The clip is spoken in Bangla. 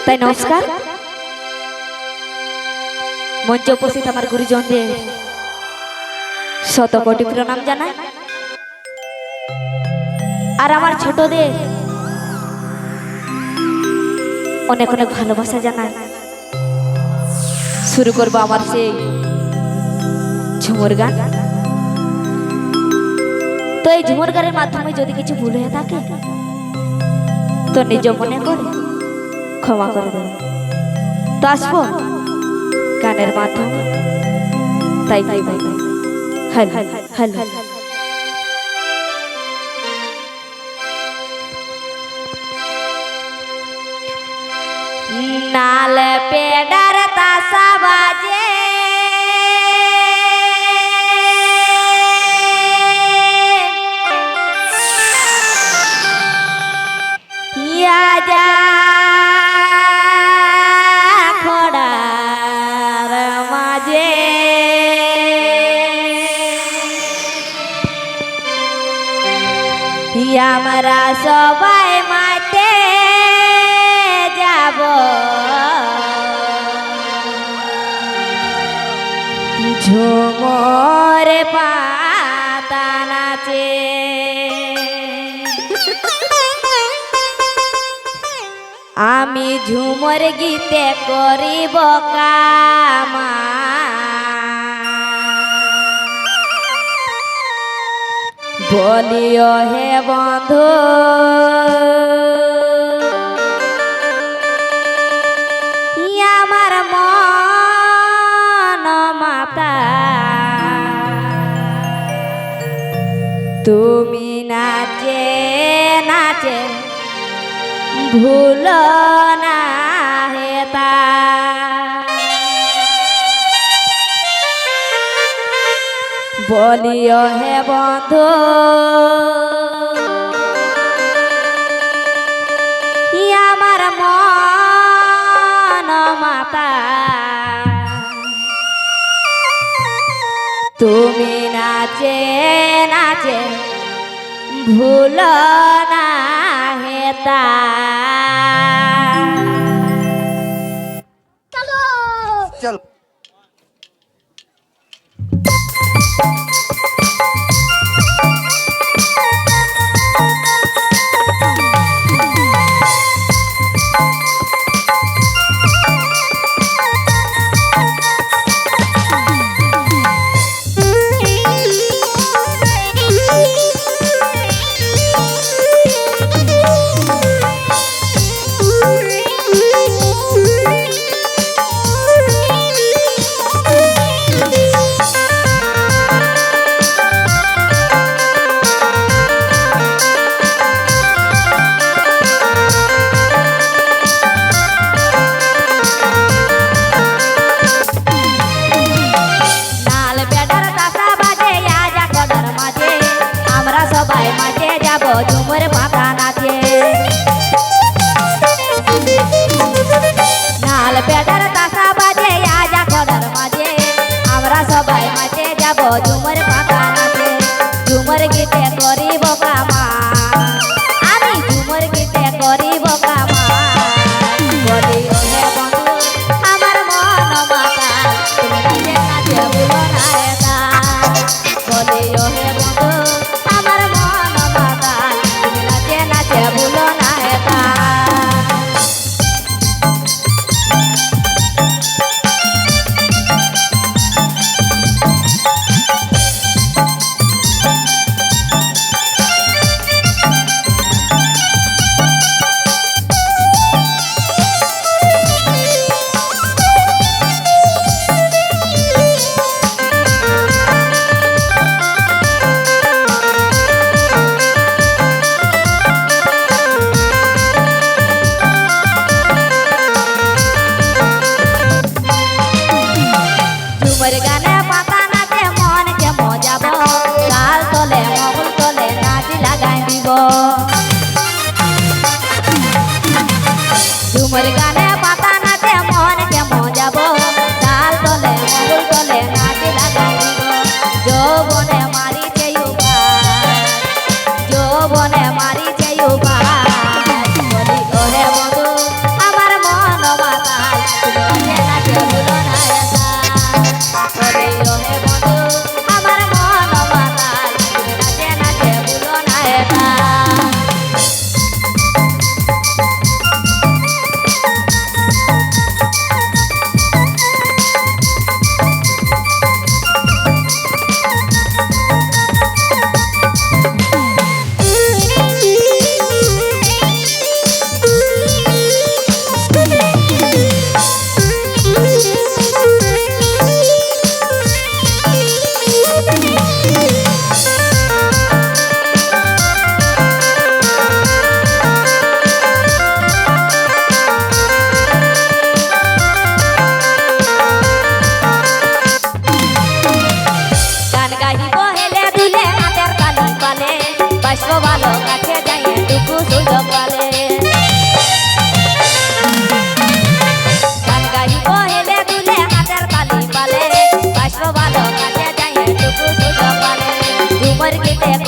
তাই নমস্কার। মঞ্চে উপস্থিত আমার গুরুজনদের শত কোটি প্রণাম জানাই, আর আমার ছোটদের অনেক অনেক ভালোবাসা জানাই। শুরু করবো আমার সেই ঝুমুর গান। তো এই ঝুমুর গানের মাধ্যমে যদি কিছু ভুল হয়ে থাকে তো নিজ মনে করে ক্ষমা করে দেব। তো আসবো গানের মাধ্যমে, তাই তাই তাই হ্যালো হ্যালো। नाल पे डरता सा बाजे या जा खोड़ार माजे हमरा सबाई माटे যাব ঝুমর পাতা নাচে। আমি ঝুমর গীতে করিব কামা, বলিও হে বন্ধু আমার মন মাতা, তুমি নাচে নাচে ভুল না হেতা। বলিও হে বন্ধু আমার মন মাতা, তুমি নাচে নাচে ভুল না হেতা। চল ঝুমুর পাতা নাচে। নাল পেটার তাসা বাজে আজা খড়ার মাঝে, আমরা সবাই মাঝে যাব ঝুমুর পাতা নাচে। ঝুমুর গীতে করিব কামা, আমি ঝুমুর গীতে করিব কামা। বলিও হে বন্ধু আমার মন মাতা, তুমি নাচে নাচে ভুলো না হেতা। বলিও হে বন্ধু আমার মন মাতা, তুমি নাচে নাচে ভুলো না হেতা। ঝুমুর গানে পাতা নাচে মন কে মজাব, তাল তলে মগুল তলে নাচ লাগাই দিব। ঝুমুর গানে পাতা নাচে মন কে মজাব, তাল তলে মগুল তলে নাচ লাগাই দিব। যৌবনে মারিছে উপায়, যৌবনে মারিছে উপায়। বলি ওরে বন্ধু আমার মন গীতে